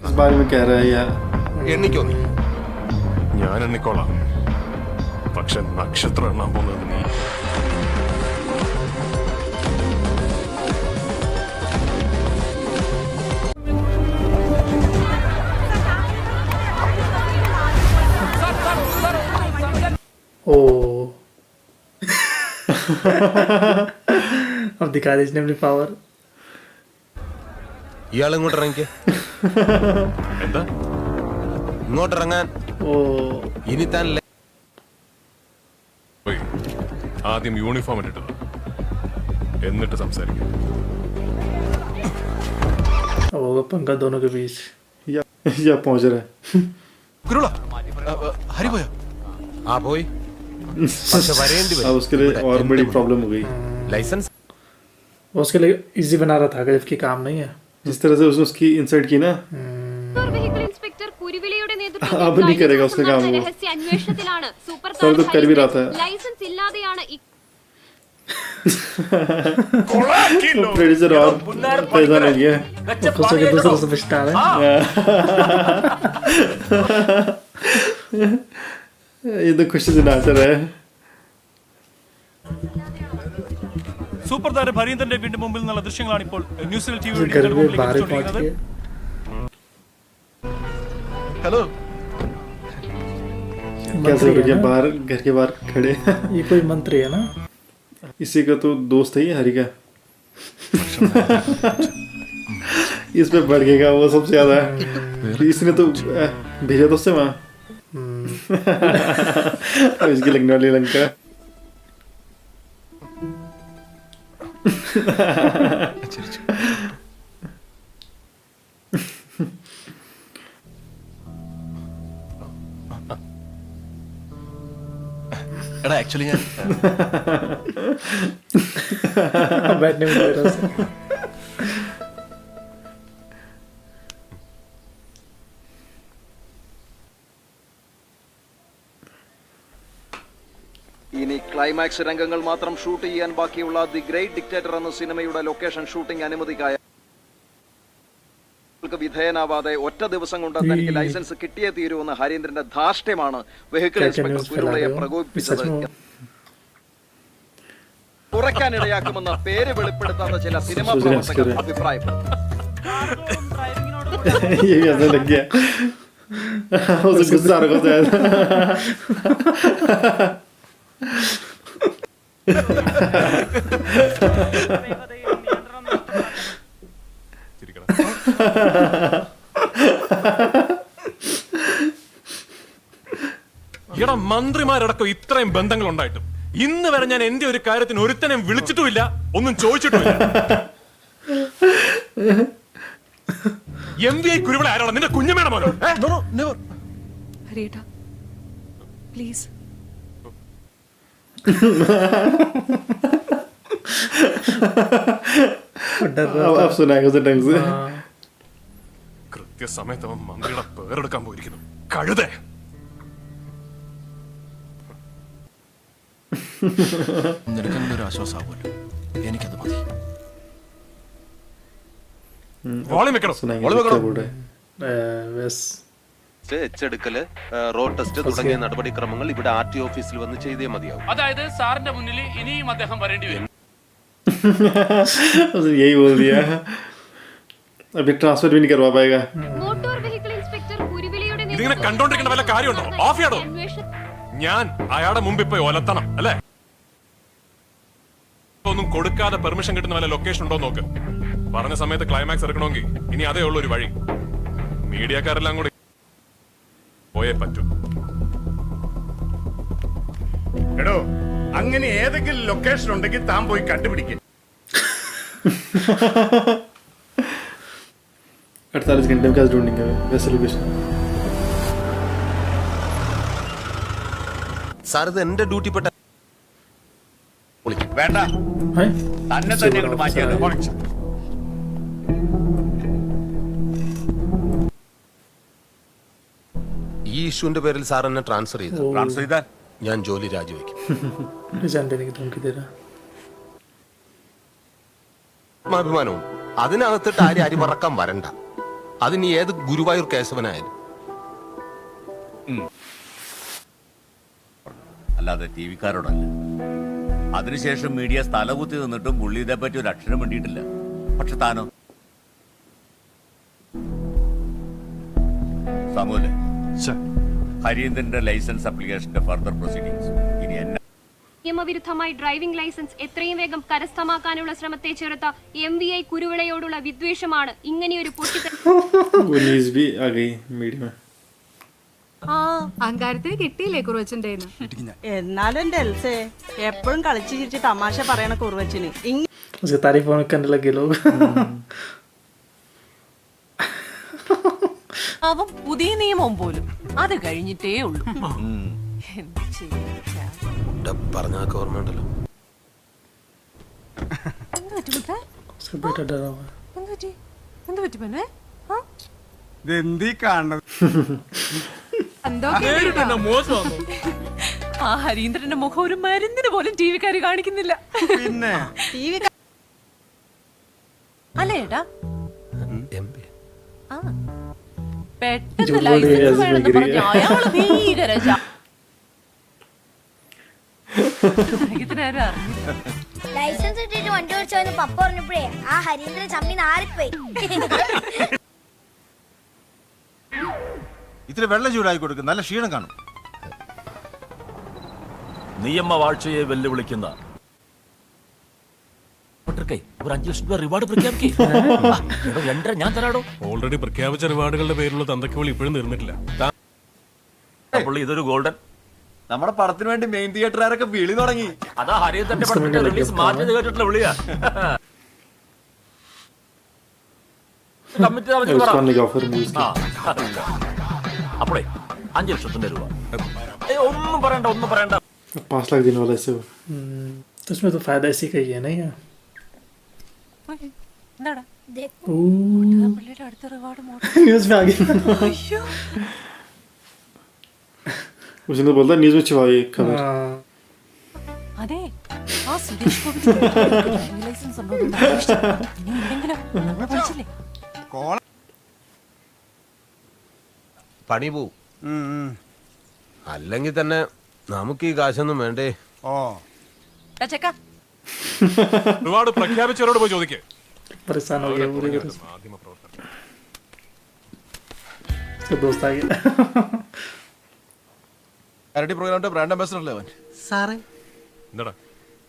इस बारे में कह रहा है यार എണ്ണിക്കോ നീ ഞാൻ എണ്ണിക്കോളാം. പക്ഷെ നക്ഷത്രം എണ്ണാൻ പോകുന്നത് നീ. ओ अब दिखा दे इसने अपनी पावर. ഇയാൾ ഇങ്ങോട്ട് ഇറങ്ങിക്കേ. എന്താ ഇങ്ങോട്ട് ഇറങ്ങാൻ. ओ ഇനി താൻ പോയി ആദ്യം യൂണിഫോം ഇട്ടിട്ട് എന്നിട്ട് സംസാരിക്കും. अब होगा पंगा दोनों के बीच. या पहुंच रहा है. ഗുരുള ഹരി പോയോ? ആ പോയി. പക്ഷെ വരേണ്ടി अब उसके लिए और बड़ी प्रॉब्लम हो गई. ലൈസൻസ് वो उसके लिए इजी बना रहा था जबकि काम नहीं है. जिस तरह से उसने उसकी इंसल्ट की ना വെഹിക്കിൾ ഇൻസ്പെക്ടർ കുരുവിളിയുടെ अब नहीं करेगा उसका काम वो. രഹസ്യ അന്വേഷണത്തിലാണ് സൂപ്പർ सर तो कर भी रहा था. ലൈസൻസ് ഇല്ലാതെയാണ് प्रोड्यूसर और पैसा नहीं गया. खुद के दूसरे से स्टार है. ये तो खुशी से नाच रहा है. സൂപ്പർ താരം ഭരീന്ദ്രന്റെ വീടിന്റെ മുമ്പിൽ നിന്നുള്ള ദൃശ്യങ്ങളാണ് ഇപ്പോൾ ന്യൂസിൽ घर में बाहर पहुंच के ഹലോ कैसे हो गया बाहर घर के बाहर खड़े. ये कोई मंत्री है ना. इसी का तो दोस्त है ये हरि का. इस पे भड़केगा वो सबसे ज्यादा. इसने तो भेजा तो उससे वहाँ. अब इसकी लगने वाली लंका. എടാ ആക്ച്വലി ഞാൻ बैठने में मेरा से. ഇനി ക്ലൈമാക്സ് രംഗങ്ങൾ മാത്രം ഷൂട്ട് ചെയ്യാൻ ബാക്കിയുള്ള ദി ഗ്രേറ്റ് ഡിക്റ്റേറ്റർ എന്ന സിനിമയുടെ ലൊക്കേഷൻ ഷൂട്ടിംഗ് അനുമതിക്കായ വിധേയനാവാതെ ഒറ്റ ദിവസം കൊണ്ട് തനിക്ക് ലൈസൻസ് കിട്ടിയേ തീരുമെന്ന് ഹരീന്ദ്രന്റെ ധാർഷ്ട്യമാണ് വെഹിക്കിൾ ഇൻസ്പെക്ടർ കുരുളയെ പ്രകോപിപ്പിച്ചത്. കുറയ്ക്കാനിടയാക്കുമെന്ന പേര് വെളിപ്പെടുത്താത്ത ചില സിനിമാ പ്രവർത്തകർ അഭിപ്രായപ്പെട്ടു. ये भी ऐसा लग गया. उसे गुस्सा आ रहा होता है. ചിരിക്കണം. എടാ മന്ത്രിമാരടക്കം ഇത്രയും ബന്ധങ്ങൾ ഉണ്ടായിട്ടും ഇന്ന് വരെ ഞാൻ എന്റെ ഒരു കാര്യത്തിന് ഒരുത്തനെ വിളിച്ചിട്ടുമില്ല, ഒന്നും ചോദിച്ചിട്ടുമില്ല. MVI കുരുവിള ആരാണ്? നിന്റെ കുഞ്ഞമ്മേടെ മോനോ? ഹരിയേട്ടാ പ്ലീസ് अब सुनाएगा उसे ढंग से. കൃത്യസമയത്ത് അവൻ മന്ത്രിയുടെ പേരെടുക്കാൻ പോയിരിക്കുന്നു. കഴുതേ. നിനക്കെങ്കിലും ആശ്വാസമാവുമല്ലോ. എനിക്കത് മതി. വോളിയം വെക്കണം. सुनाएंगे बोलो, क्या बोलो. बोल रहा है. बस എച്ചെടുക്കല്, റോഡ് ടെസ്റ്റ് തുടങ്ങിയ നടപടിക്രമങ്ങൾ ഇവിടെ RT ഓഫീസിൽ വന്ന് ചെയ്തേ മതിയാവും. അതായത് സാറിന്റെ മുന്നിൽ ഇനിയും അദ്ദേഹം വരേണ്ടി വരും. उसने यही बोल दिया. अभी ट्रांसफर भी नहीं करवा पाएगा. മോട്ടോർ വെഹിക്കിൾ ഇൻസ്പെക്ടർ കുരുവിളിയുടെ ഇതിങ്ങനെ കണ്ടോണ്ടിരിക്കേണ്ട വല്ല കാര്യമുണ്ടോ? ഓഫ് ചെയ്യണോ? ഞാൻ അയാളുടെ മുമ്പിൽ പോയി ഒലത്തണം അല്ലേ? ഒന്നും കൊടുക്കാതെ പെർമിഷൻ കിട്ടുന്ന വല്ല ലൊക്കേഷൻ ഉണ്ടോ നോക്ക്. പറഞ്ഞ സമയത്ത് ക്ലൈമാക്സ് എടുക്കണമെങ്കിൽ ഇനി അതേ ഉള്ളൂ ഒരു വഴി. മീഡിയക്കാരെല്ലാം കൂടി പോയേ പറ്റൂ. എടോ അങ്ങനെ ഏതെങ്കിലും ലൊക്കേഷൻ ഉണ്ടെങ്കിൽ താൻ പോയി കണ്ടുപിടിക്കും. 48 घंटे में क्या ढूंढेंगे वैसे लोकेशन. സാർ ഇത് എന്റെ ഡ്യൂട്ടി പെട്ട വേണ്ട है. തന്നെ തന്നെ അങ്ങോട്ട് മാറ്റിയാൽ ഈ ഇഷ്യൂന്റെ പേരിൽ സാർ എന്നെ ട്രാൻസ്ഫർ ചെയ്തു. ട്രാൻസ്ഫർ ചെയ്താൽ ഞാൻ ജോലി രാജിവെക്കും. रिजाइन देने की धमकी दे रहा. അഭിമാനവും അതിനകത്തിട്ട് ആരും അരി പറക്കാൻ വരണ്ട. അതിനി ഏത് ഗുരുവായൂർ കേശവനായാലും. അല്ലാതെ ടി വിക്കാരോടല്ല. അതിനുശേഷം മീഡിയ സ്ഥലകുത്തി നിന്നിട്ടും പുള്ളി ഇതേപ്പറ്റി ഒരു അക്ഷരം വേണ്ടിയിട്ടില്ല. പക്ഷെ താനോ സമൂല ഹരീന്ദ്രന്റെ ലൈസൻസ് ആപ്ലിക്കേഷന്റെ ഫർദർ പ്രൊസീഡിംഗ്സ് ഇനി എന്നെ നിയമവിരുദ്ധമായി ഡ്രൈവിംഗ് ലൈസൻസ് എത്രയും വേഗം കരസ്ഥമാക്കാനുള്ള ശ്രമത്തെ ചെറുത്ത MVI കുരുവിളയോടുള്ള വിദ്വേഷമാണ് ഇങ്ങനെയൊരു उन्नीस भी आ गई मीडिया में. ആ അഹങ്കാരത്തിന് കിട്ടിയില്ലേ കുറുവച്ചന്റെ എന്നാലും എന്റെ എൽസേ എപ്പോഴും കളിച്ചു ചിരിച്ച് തമാശ പറയണ കുറുവച്ചിന് उसकी तारीफ करने लगे लोग. അവൻ പുതിയ നിയമം പോലും അത് കഴിഞ്ഞിട്ടേ ഉള്ളൂ. പറഞ്ഞാൽ ഓർമ്മയുണ്ടല്ലോ. उसका बेटा डरा हुआ है. എന്ത് പറ്റി പെണ്ണേ? ആ ഹരീന്ദ്രന്റെ മുഖം ഒരു മരുന്നിന് പോലും ടി വിക്കാര് കാണിക്കുന്നില്ല. പിന്നെ അല്ലേ ഏട്ടാ? ആ പെട്ടെന്ന് ജോലി ലൈസൻസ് വേണമെന്ന് ഡിഗ്രി. പറഞ്ഞ് അയാള് ഭീകര ലൈസൻസ് ഇട്ടിട്ട് വണ്ടി ഓടിച്ചോന്ന് പപ്പ പറഞ്ഞപ്പോഴേ ആ ഹരീന്ദ്രൻ ചമ്മി നാറിപ്പോയി. ഇത്തിരി വെള്ളം ചൂടായി കൊടുക്കും, നല്ല ക്ഷീണം കാണും. നിയമവാഴ്ചയെ വെല്ലുവിളിക്കുന്ന ഒരു 5 ലക്ഷം രൂപ റിവാർഡ് പ്രഖ്യാപിക്കേ. ഞാൻ തരാടോ. ഓൾറെഡി പ്രഖ്യാപിച്ച റിവാർഡുകളുടെ പേരിലുള്ള തന്തക്കോളി ഇപ്പോഴും തീർന്നിട്ടില്ല. ഇതൊരു ഗോൾഡൻ. നമ്മുടെ പടത്തിന് വേണ്ടി മെയിൻ തിയേറ്ററുകാരൊക്കെ വിളി തുടങ്ങി. അതാ ഹരിയത്തിന്റെ പടത്തിന്റെ റിലീസ് മാറ്റി കേട്ടിട്ടുള്ള വിളിയാ. उसका निगाह फिर उसकी. അപ്പോഴേ 5 ലക്ഷത്തിന്റെ രൂപ. ഒന്നും പറയണ്ട. 5 लाख देने वाला ऐसे. तो उसमें तो फायदा इसी का ही है नहीं. എന്താടാ ओह പുള്ളിയുടെ അടുത്ത റിവാർഡ് न्यूज़ में आ गई. उसने तो बोलता न्यूज़ में छुपाई खबर. അതെ ആ സുരേഷ് ഗോപി ലൈസൻസ് ഉണ്ടോ നമ്മൾ പഠിച്ചില്ലേ? പണി പോവും. അല്ലെങ്കിൽ തന്നെ നമുക്ക് ഈ കാശൊന്നും വേണ്ടേ. ചെക്ക റിവാർഡ് പ്രഖ്യാപിച്ചവരോട് പോയി ചോദിക്കേ. परेशान हो गया पूरी तरह से. മാധ്യമ പ്രവർത്തകർ. उसका दोस्त आ गया. പാരഡി പ്രോഗ്രാമിന്റെ ബ്രാൻഡ് അംബാസഡർ അല്ലേ അവൻ? സാറേ എന്താടാ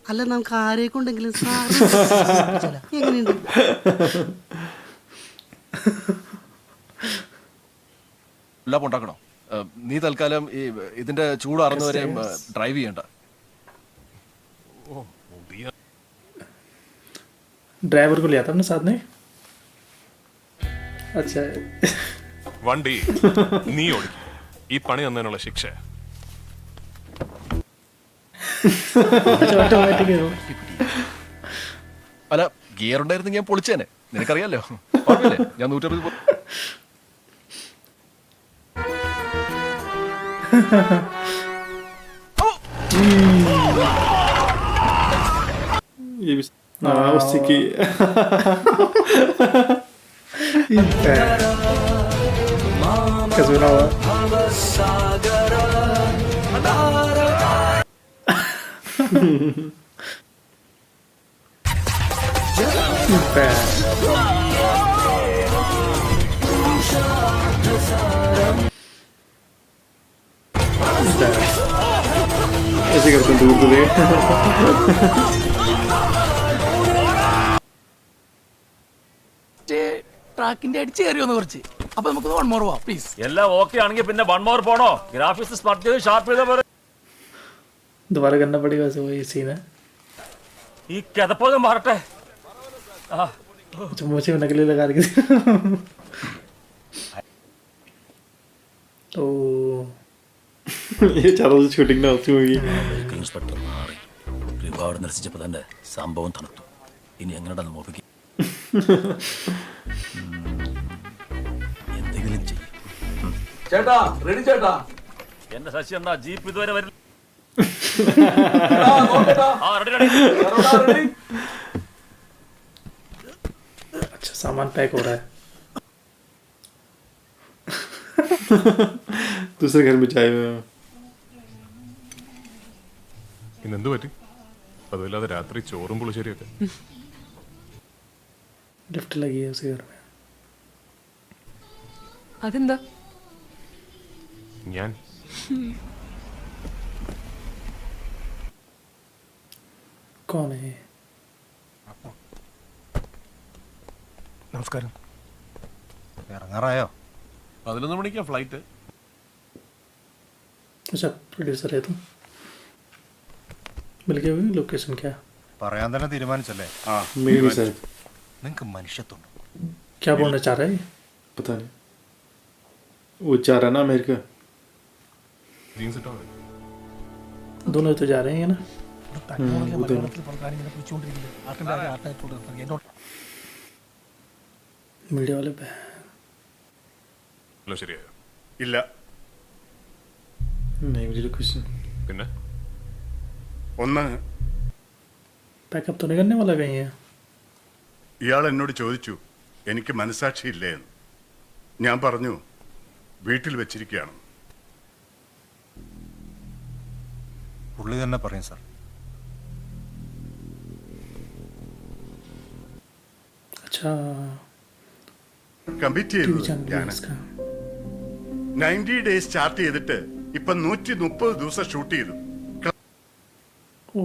അല്ല നമുക്ക് ആരെയൊക്കെ ഉണ്ടെങ്കിലും സാർ എങ്ങനെയുണ്ട്? എല്ലാം ഉണ്ടാക്കണോ? നീ തൽക്കാലം ഈ ഇതിന്റെ ചൂടാറുന്നവരെ ഡ്രൈവ് ചെയ്യണ്ട. ड्राइवर को लिया था अपने साथ में. अच्छा വണ്ടി നീ ഓടിക്കും. ഈ പണി തന്നതിനുള്ള ശിക്ഷ. ऑटोमेटिक है वो. അല്ല ഗിയർ ഉണ്ടായിരുന്നെങ്കിൽ ഞാൻ പൊളിച്ചേനെ. നിനക്കറിയാലോ ഓർമ്മയില്ലേ ഞാൻ 160 ये भी उसी की. कैसे बना हुआ? ऐसे करते हैं दूर दूर. ട്രാക്കിന്റെ അടിച്ച് കയറിയൊന്ന് കുറച്ച്. അപ്പൊ നമുക്ക് 1 more പോവാം പ്ലീസ്. എല്ലാം ഓക്കെ ആണെങ്കിൽ പിന്നെ 1 more പോണോ? ഗ്രാഫിക്സ് സ്മാർട്ട് ചെയ്ത് ഷാർപ്പ് ചെയ്താൽ പോരെ. दोबारा करना पड़ेगा वैसे वही सीन है. ഈ കിതപ്പൊക്കെ മാറട്ടെ. मुझे में नकली लगा रखी. ओ ये चारों से शूटिंग ना होती होगी. ഇൻസ്പെക്ടർ മാറി റിവാർഡ് നിരസിച്ചപ്പോൾ തന്നെ സംഭവം തണുത്തു. ഇനി എങ്ങനെയാണ് മോപ്പിക്ക് എന്തെങ്കിലും ചെയ്യും. ചേട്ടാ റെഡി ചേട്ടാ. എന്റെ ശശി എന്നാ ജീപ്പ് ഇതുവരെ വരില്ല. अच्छा सामान पैक हो रहा है. दूसरे घर में चाय में ഇന്നെന്ത് പറ്റി? അതുമില്ലാതെ രാത്രി ചോറും പുളിശ്ശേരിയൊക്കെ. लिफ्ट लगी है उसी घर में. അതെന്താ? ഞാൻ कौन है? നമസ്കാരം. ഇറങ്ങാറായോ? 11 മണിക്കാ ഫ്ലൈറ്റ്. अच्छा प्रोड्यूसर है तुम. मिल गया हुई लोकेशन क्या? പറയാൻ തന്നെ തീരുമാനിച്ചല്ലേ? मेरी भी शायद. നിങ്ങക്ക് മനുഷ്യത്വമുണ്ടോ? क्या बोलना चाह रहा है? पता नहीं. वो जा रहा है ना अमेरिका. ജീൻസ് ഇട്ടോ മതി. दोनों तो जा रहे हैं ना. मीडिया वाले पे. ഹലോ, ശരിയായോ? ഇല്ല. नहीं मुझे कुछ പിന്നെ ഒന്ന് पैकअप तो नहीं करने वाला कहीं है. ഇയാൾ എന്നോട് ചോദിച്ചു എനിക്ക് മനസാക്ഷിയില്ലേ എന്ന്. ഞാൻ പറഞ്ഞു വീട്ടിൽ വെച്ചിരിക്കുകയാണ്. പുള്ളി തന്നെ പറയും സാർ. अच्छा കമ്മിറ്റ് टीवी ചെയ്തത് चैनल ഞാൻ. है इसका. 90 ഡേയ്സ് സ്റ്റാർട്ട് ചെയ്തിട്ട് ഇപ്പൊ 130 ദിവസം ഷൂട്ട് ചെയ്തു. ओ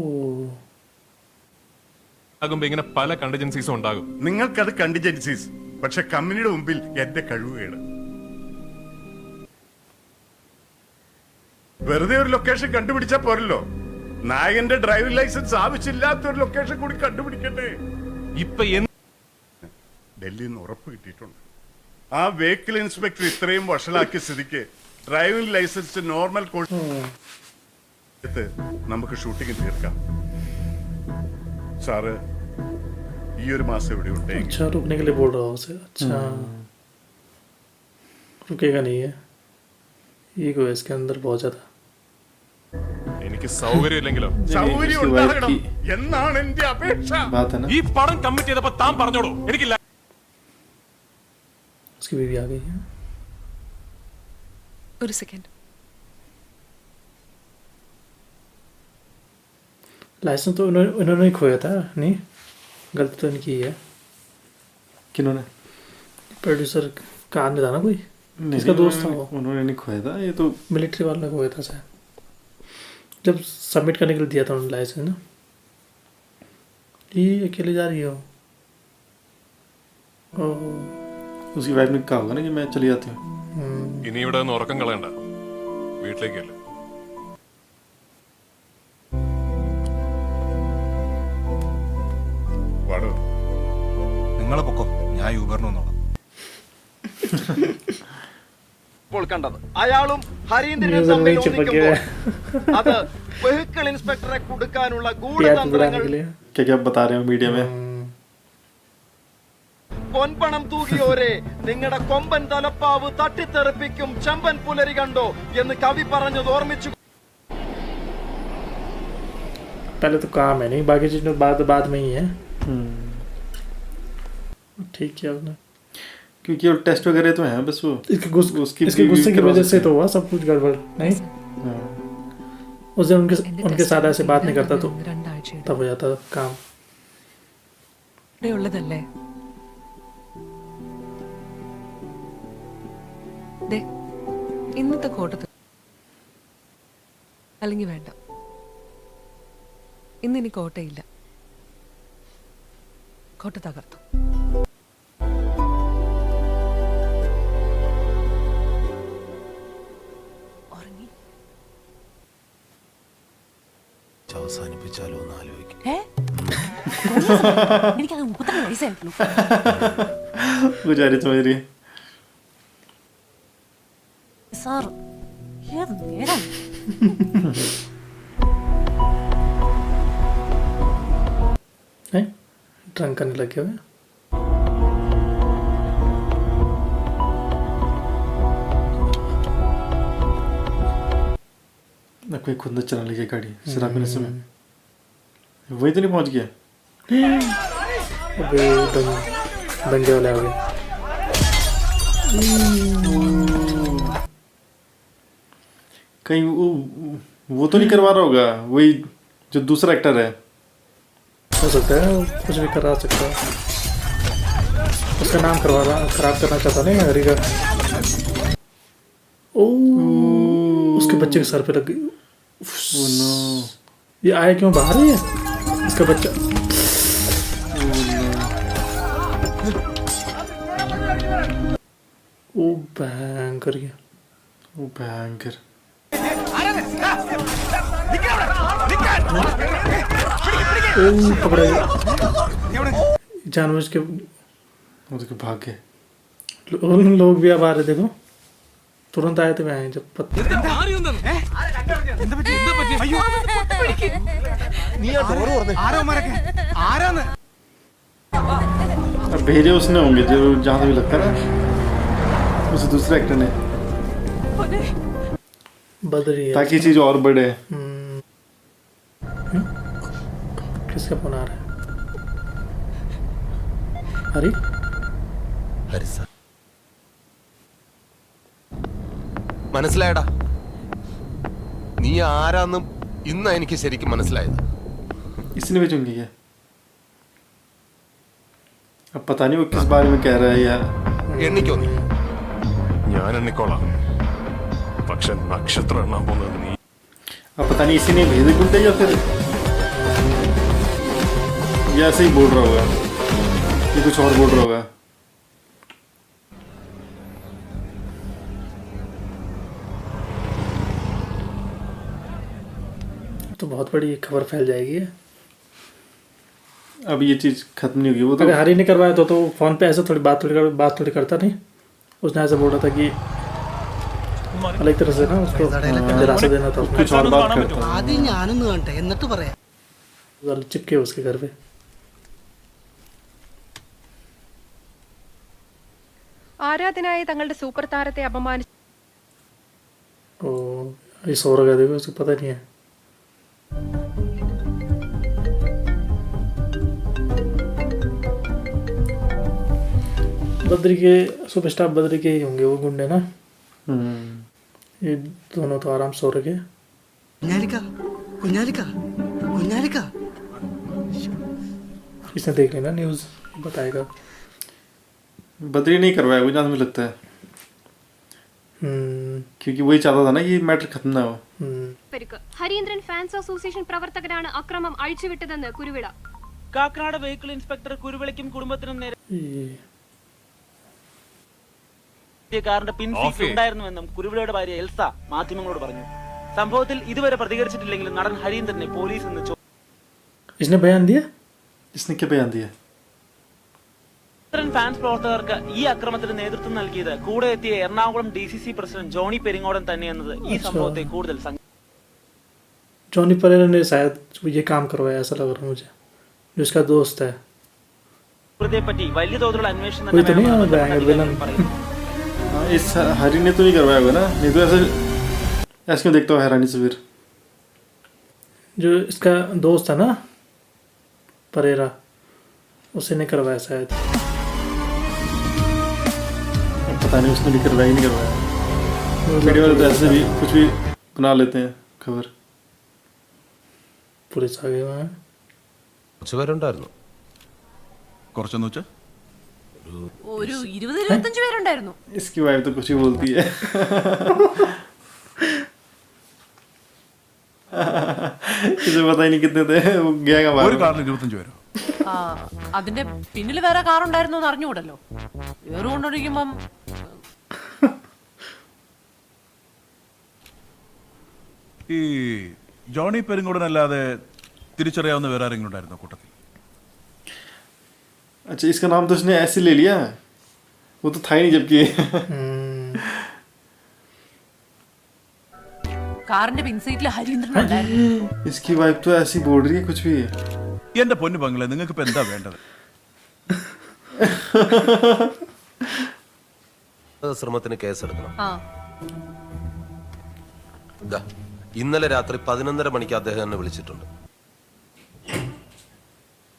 ആകുമ്പോ ഇങ്ങനെ പല കണ്ടിജൻസീസും ഉണ്ടാകും. നിങ്ങൾക്കത് കണ്ടിജൻസീസ്, പക്ഷെ കമ്പനിയുടെ മുമ്പിൽ എന്റെ കഴിവുകേട്. വെറുതെ ഒരു ലൊക്കേഷൻ കണ്ടുപിടിച്ചാ പോരല്ലോ. നായകന്റെ ഡ്രൈവിംഗ് ലൈസൻസ് ആവശ്യമില്ലാത്ത ഒരു ലൊക്കേഷൻ കൂടി കണ്ടുപിടിക്കണ്ടേ? ഇപ്പൊ ഡൽഹിയിൽ നിന്ന് ഉറപ്പ് കിട്ടിയിട്ടുണ്ട്. ആ വെഹിക്കിൾ ഇൻസ്പെക്ടർ ഇത്രയും വഷളാക്കിയ സ്ഥിതിക്ക് ഡ്രൈവിംഗ് ലൈസൻസ് നോർമൽ കോഴ്സ് നമുക്ക് ഷൂട്ടിംഗ് തീർക്കാം. സാറ് ഈ ഒരു മാസം ഇവിടെ ഉണ്ടെങ്കിൽ अच्छा रुकने के लिए बोल रहा हूँ उसे. अच्छा रुकेगा नहीं है. ईगो है इसके अंदर बहुत ज़्यादा. എനിക്ക് സൗകര്യം ഇല്ലെങ്കിലോ? സൗകര്യം ഉണ്ടാകണം എന്നാണ് എന്റെ അപേക്ഷ. बात है ना. ഈ പടം കമ്മിറ്റ് ചെയ്തപ്പോ താൻ പറഞ്ഞോളൂ എനിക്ക് उसकी बीवी आ गई है. ഒരു സെക്കൻഡ്. लाइसेंस तो उन्होंने ही खोया था. नहीं गलती तो इनकी ही है. किन्होंने? प्रोड्यूसर का आदमी था ना कोई. नहीं, इसका दोस्त था वो. उन्होंने नहीं खोया था. ये तो मिलिट्री वाले ने खोया था शायद. जब सबमिट करने के लिए दिया था उन्होंने लाइसेंस ना. ये अकेले जा रही हो. ओह उसकी वाइफ ने कहा होगा ना कि मैं चली जाती हूँ. ഇനി ഇവിടെ നിന്ന് ഉറക്കം കളയണ്ട, വീട്ടിലേക്കല്ലേ. വാടോ, നിങ്ങളെ പൊക്കോ, ഞാൻ യൂബറിന് വന്നോളാം. ഇപ്പോൾ കണ്ടത് അയാളും ഹരീന്ദ്രനും തമ്മിൽ ഒന്നിക്കുമ്പോൾ അത് വെഹിക്കിൾ ഇൻസ്പെക്ടറെ കൊടുക്കാനുള്ള ഗൂഢതന്ത്രങ്ങൾ. क्या क्या बता रहे हो मीडिया में. പൊൻപണം തൂകിയോരെ നിങ്ങളുടെ കൊമ്പൻ തലപ്പാവ് തട്ടിത്തെറിപ്പിക്കും ചെമ്പൻ പുലരി കണ്ടോ എന്ന് കവി പറഞ്ഞത് ഓർമ്മിച്ചു. पहले तो काम है नहीं, बाकी चीज़ बाद में ही है. ठीक है आपने. क्योंकि वो टेस्ट वगैरह तो हैं बस वो. इसके गुस्से की वजह से तो हुआ सब कुछ गड़बड़. नहीं उस दिन उनके साथ ऐसे बात नहीं करता तो तब हो जाता काम. ഉള്ളതല്ലേ? ഇന്നത്തെ കോട്ടത്ത് അല്ലെങ്കിൽ വേണ്ട. ഇന്നിനി കോട്ടയില്ല. കോട്ട തകർത്തു. ഉറങ്ങി. അവസാനിപ്പിച്ചാലോ എന്ന് ആലോചിക്കും. എനിക്കത് 32 വയസ്സായിട്ടുള്ളൂ. गुजारी समझ रही है. സാർ ഏത് നേരം ड्रंक करने लगे हुए. ना कोई खुद न चला लेके गाड़ी शराब पीने समय. वही तो नहीं पहुंच गया. अबे दंगे वाले आ गए. कहीं वो तो नहीं करवा रहा होगा, वही जो दूसरा एक्टर है। हो सकता है वो कुछ भी करा सकता है, उसका नाम खराब करना चाहता नहीं हरी का। ओ उसके बच्चे के सर पे लग गई। Oh no. ये आया क्यों बाहर ही है इसका बच्चा। ओ भयंकर गया, वो भयंकर। ओ पकड़ा गया जानबूझ के। वो तो भाग गए। लोग भी अब आ रहे, देखो तुरंत आए थे मैं जब अब भेजे उसने होंगे जो जहाँ से भी लगता है ना, उस दूसरे एक्टर ने, बदरी है ताकि चीज और बढ़े। किसका फोन आ रहा है? हरी മനസ്സിലായടാ, നീ ആരാന്നും ഇന്നാ എനിക്ക് ശരിക്കും മനസ്സിലായത്. इसने भेजूंगी क्या? अब पता नहीं वो किस बारे में कह रहा है यार। എണ്ണിക്കോ നീ. ഞാൻ എണ്ണിക്കോളാം, പക്ഷെ നക്ഷത്രം എണ്ണാൻ പോകുന്നത് നീ. अब पता नहीं इसी ने भेजे गुंडे या फिर ये ऐसे ही बोल रहा होगा, ये कुछ और बोल रहा होगा। तो बहुत बड़ी खबर फैल जाएगी। अब ये चीज खत्म नहीं होगी। वो तो अगर हरी ने करवाया तो फोन पे ऐसे थोड़ी बात थोड़ी करता नहीं। उसने ऐसे बोला था कि अलग तरह से ना उसको दिलासा देना था, कुछ और बात करता। चिपके उसके घर पे। ആരാധനായ തങ്ങളുടെ സൂപ്പർ താരത്തെ അപമാനിച്ചു. ओ ये सो रहा है, देखो उसको पता नहीं है। बद्री के सुपरस्टार बद्री के ही होंगे वो गुंडे ना। ये दोनों तो आराम सो रहे। इसने देख लेना न्यूज़, बताएगा। बद्री नहीं करवाया वो, जहाँ मुझे लगता है, क्योंकि वही चाहता था ना कि मैटर खत्म ना हो। ഹരീന്ദ്രൻ ഫാൻസ് അസോസിയേഷൻ പ്രവർത്തകരാണ് അക്രമം അഴിച്ചുവിട്ടതെന്ന് കുരുവിള. കാക്കനാട് വെഹിക്കിൾ ഇൻസ്പെക്ടർ കുരുവിളയ്ക്കും കുടുംബത്തിനും നേരെ കാറിന്റെ പിൻസീറ്റ് ഉണ്ടായിരുന്നുവെന്നും കുരുവിളയുടെ ഭാര്യ എൽസ മാധ്യമങ്ങളോട് പറഞ്ഞു. സംഭവത്തിൽ ഇതുവരെ പ്രതികരിച്ചിട്ടില്ലെങ്കിലും നടൻ ഹരീന്ദ്രനെ പോലീസ് ഇന്ന് इसने बयान दिया? इसने क्या बयान दिया? ഫാൻസ് പ്രവർത്തകർക്ക് ഈ അക്രമത്തിന് നേതൃത്വം നൽകിയത് കൂടെ എത്തിയ എറണാകുളം DCC പ്രസിഡന്റ് ജോണി പെരിങ്ങോടൻ തന്നെയെന്നത് ഈ സംഭവത്തെ കൂടുതൽ जॉनी परेरा ने शायद ये काम करवाया, ऐसा लग रहा है मुझे, जो उसका दोस्त है। പറ്റി വലിയ തോതിലുള്ള അന്വേഷണം कोई तो नहीं है विलन। इस हरी ने तो नहीं करवाया होगा ना, नहीं तो ऐसे ऐसे क्यों देखता हूँ हैरानी से फिर। जो इसका दोस्त है ना परेरा, उसे नहीं करवाया शायद, पता नहीं उसने भी करवाया ही नहीं करवाया। वीडियो वाले तो ऐसे भी कुछ भी बना लेते हैं खबर। पुलिस आ गई वहाँ। കുറച്ച് പേരുണ്ടായിരുന്നു. കുറച്ചെന്ന് വെച്ചാ ഒരു 20-25 പേരുണ്ടായിരുന്നു. इसकी वाइफ तो कुछ ही बोलती है। इसे पता ही नहीं कितने थे, वो गया का ഒരു കാറിൽ 25 പേരോ? അതിന്റെ പിന്നിൽ വേറെ കാർ ഉണ്ടായിരുന്നു എന്ന് അറിഞ്ഞുകൂടല്ലോ. വേറെ കൊണ്ടൊഴിക്കുമ്പം ഈ ജോണി പെരിങ്ങോടനല്ലാതെ തിരിച്ചറിയാവുന്ന വേറെ ആരെങ്കിലും ഉണ്ടായിരുന്നോ കൂട്ടത്തിൽ? अच्छा इसका नाम तो उसने ऐसे ले लिया, वो तो था ही नहीं जबकि। കാറിന്റെ പിൻസീറ്റിൽ ഹരീന്ദ്രൻ ഉണ്ടായിരുന്നു. इसकी वाइफ तो ऐसी बोल रही है कुछ भी। എന്റെ പൊന്നു പങ്ങളെ, നിങ്ങൾക്ക് ഇപ്പൊ എന്താ വേണ്ടത്? ശ്രമത്തിന് കേസെടുക്കണം. ആ ഇന്നലെ രാത്രി 11:30 മണിക്ക് അദ്ദേഹം എന്നെ വിളിച്ചിട്ടുണ്ട്.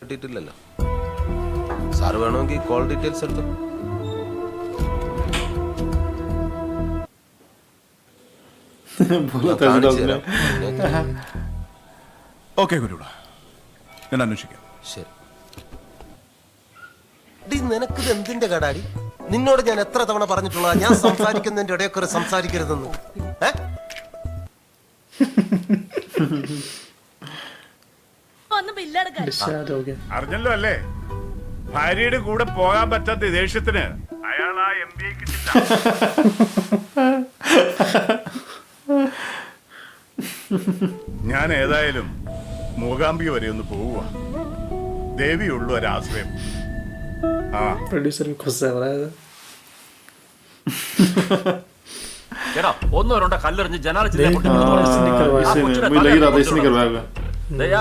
കിട്ടിയിട്ടില്ലല്ലോ. സാറ് വേണമെങ്കിൽ കോൾ ഡീറ്റെയിൽസ് എടുത്തു. बोला था डॉग ने ഓക്കെ ഗുരുവാ, ഞാൻ അന്വേഷിക്കാം. ശരി. നിനക്കിത് എന്തിന്റെ കടാടി? നിന്നോട് ഞാൻ എത്ര തവണ പറഞ്ഞിട്ടുള്ള ഞാൻ സംസാരിക്കുന്നതിന്റെ ഇടയൊക്കെ സംസാരിക്കരുതെന്ന്. അറിഞ്ഞല്ലോ അല്ലേ, ഭാര്യയുടെ കൂടെ പോകാൻ പറ്റാത്ത ദേഷ്യത്തിന് അയാൾ ആ MBA കിട്ടില്ല. ഞാൻ ഏതായാലും മൂകാംബിക വരെ ഒന്ന് പോവുക. ദേവിയുള്ള ഒരാശ്രയം. प्रोड्यूसर भी खुश है എടാ ഒന്നോ രണ്ടോ കല്ലെറിഞ്ഞ് ജനാലിച്ചില്ല मुझे लग रहा था इसने करवाया होगा.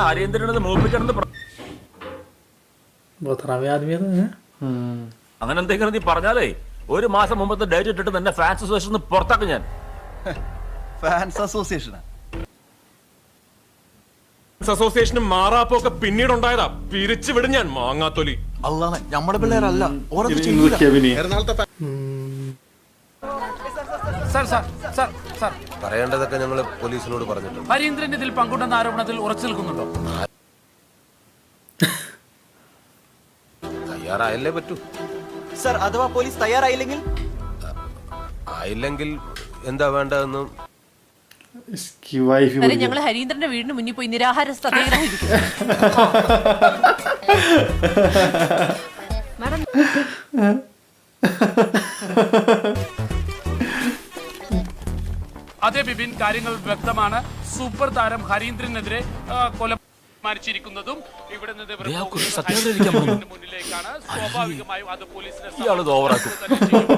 ഹരീന്ദ്രനത് മോപ്പിക്കണമെന്ന് बहुत हरामी आदमी है. അങ്ങനെ എന്തെങ്കിലും നീ പറഞ്ഞാലേ ഒരു മാസം മുമ്പത്തെ ഡേറ്റ് ഇട്ടിട്ട് തന്നെ ഫാൻസ് അസോസിയേഷൻ പുറത്താക്കും ഞാൻ. ഫാൻസ് അസോസിയേഷനാ? അസോസിയേഷനും മാറാപ്പൊക്കെ പിന്നീട് ഉണ്ടായതാ. പിരിച്ചു വിടും ഞാൻ മാങ്ങാത്തൊലി. അല്ലാതെ നമ്മുടെ പിള്ളേരല്ല. പറയേണ്ടതൊക്കെ ഞങ്ങൾ പോലീസിനോട് പറഞ്ഞിട്ടുണ്ട്. ഹരീന്ദ്രൻ ഇതിൽ പങ്കുണ്ടെന്ന ആരോപണത്തിൽ ഉറച്ചു നിൽക്കുന്നുണ്ടോ? തയ്യാറായല്ലേ പറ്റൂ. സർ, അഥവാ പോലീസ് തയ്യാറായില്ലെങ്കിൽ? ആയില്ലെങ്കിൽ എന്താ വേണ്ടതെന്നും इसकी वाइफ ही ഞങ്ങൾ ഹരീന്ദ്രന്റെ വീടിന് മുന്നിൽ പോയി നിരാഹാര സത്യാഗ്രഹം ഇരിക്കും. അതെ ബിബിൻ, കാര്യങ്ങൾ വ്യക്തമാണ്. സൂപ്പർ താരം ഹരീന്ദ്രനെതിരെ കൊല മരിച്ചിരിക്കുന്നതും ഇവിടെ നിന്ന് മുന്നിലേക്കാണ്. സ്വാഭാവികമായും അത് പോലീസിനെ